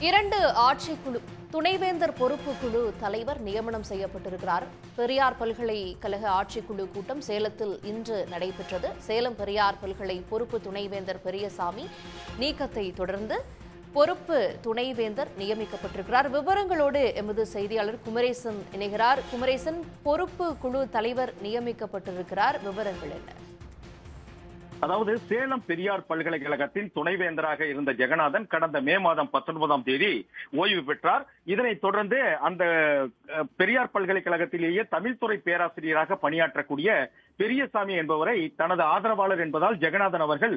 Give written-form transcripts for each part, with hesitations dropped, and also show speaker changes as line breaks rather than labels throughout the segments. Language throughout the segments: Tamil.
இரண்டு ஆட்சிக்குழு துணைவேந்தர் பொறுப்பு குழு தலைவர் நியமனம் செய்யப்பட்டிருக்கிறார். பெரியார் பல்கலைக்கழக ஆட்சிக்குழு கூட்டம் சேலத்தில் இன்று நடைபெற்றது. சேலம் பெரியார் பல்கலை பொறுப்பு துணைவேந்தர் பெரியசாமி நீக்கத்தை தொடர்ந்து பொறுப்பு துணைவேந்தர் நியமிக்கப்பட்டிருக்கிறார். விவரங்களோடு எமது செய்தியாளர் குமரேசன் இணைகிறார். குமரேசன், பொறுப்பு குழு தலைவர் நியமிக்கப்பட்டிருக்கிறார், விவரங்கள் என்ன?
அதாவது சேலம் பெரியார் பல்கலைக்கழகத்தின் துணைவேந்தராக இருந்த ஜெகநாதன் கடந்த மே மாதம் 19ஆம் தேதி ஓய்வு பெற்றார். இதனைத் தொடர்ந்து அந்த பெரியார் பல்கலைக்கழகத்திலேயே தமிழ்துறை பேராசிரியராக பணியாற்றக்கூடிய பெரியசாமி என்பவரை தனது ஆதரவாளர் என்பதால் ஜெகநாதன் அவர்கள்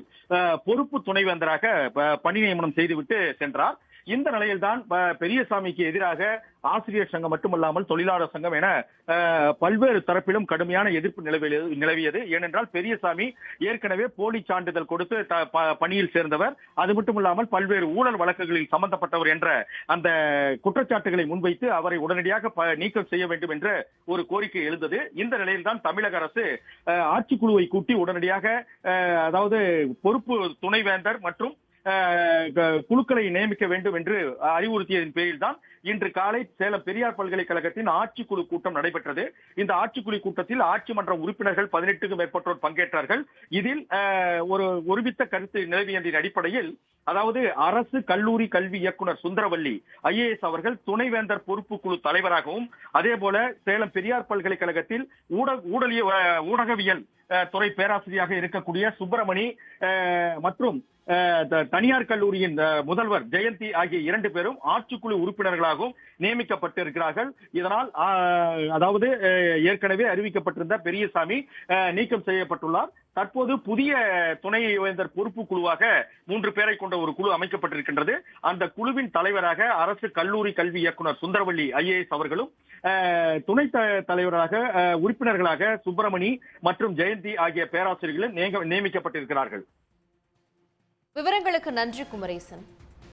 பொறுப்பு துணைவேந்தராக பணி நியமனம் செய்துவிட்டு சென்றார். இந்த நிலையில்தான் பெரியசாமிக்கு எதிராக ஆசிரியர் சங்கம் மட்டுமல்லாமல் தொழிலாளர் சங்கம் என பல்வேறு தரப்பிலும் கடுமையான எதிர்ப்பு நிலவியது. ஏனென்றால் பெரியசாமி ஏற்கனவே போலி சான்றிதழ் கொடுத்து பணியில் சேர்ந்தவர், அது மட்டுமில்லாமல் பல்வேறு ஊழல் வழக்குகளில் சம்பந்தப்பட்டவர் என்ற அந்த குற்றச்சாட்டுகளை முன்வைத்து அவரை உடனடியாக நீக்கம் செய்ய வேண்டும் என்ற ஒரு கோரிக்கை எழுந்தது. இந்த நிலையில்தான் தமிழக அரசு ஆட்சிக்குழுவை கூட்டி உடனடியாக அதாவது பொறுப்பு துணைவேந்தர் மற்றும் குழுக்களை நியமிக்க வேண்டும் என்று அறிவுறுத்தியதன் பேரில் தான் இன்று காலை சேலம் பெரியார் பல்கலைக்கழகத்தின் ஆட்சிக்குழு கூட்டம் நடைபெற்றது. இந்த ஆட்சிக்குழு கூட்டத்தில் ஆட்சி மன்ற உறுப்பினர்கள் 18க்கும் மேற்பட்டோர் பங்கேற்றார்கள். இதில் ஒரு ஒருமித்த கருத்து நிலவியதின் அடிப்படையில் அதாவது அரசு கல்லூரி கல்வி இயக்குனர் சுந்தரவல்லி IAS அவர்கள் துணைவேந்தர் பொறுப்பு குழு தலைவராகவும், அதே போல சேலம் பெரியார் பல்கலைக்கழகத்தில் ஊடகவியல் துறை பேராசிரியராக இருக்கக்கூடிய சுப்பிரமணி மற்றும் தனியார் கல்லூரியின் முதல்வர் ஜெயந்தி ஆகிய 2 பேரும் ஆட்சிக்குழு உறுப்பினர்களாகவும் நியமிக்கப்பட்டிருக்கிறார்கள். இதனால் அதாவது ஏற்கனவே அறிவிக்கப்பட்டிருந்த பெரியசாமி நீக்கம் செய்யப்பட்டுள்ளார். தற்போது புதிய துணைவேந்தர் பொறுப்பு குழுவாக 3 பேரை கொண்ட ஒரு குழு அமைக்கப்பட்டிருக்கின்றது. அந்த குழுவின் தலைவராக அரசு கல்லூரி கல்வி இயக்குனர் சுந்தரவல்லி IAS அவர்களும், துணை தலைவராக உறுப்பினர்களாக சுப்பிரமணி மற்றும் ஜெயந்தி ஆகிய பேராசிரியர்களும் நியமிக்கப்பட்டிருக்கிறார்கள்.
விவரங்களுக்கு நன்றி குமரேசன்.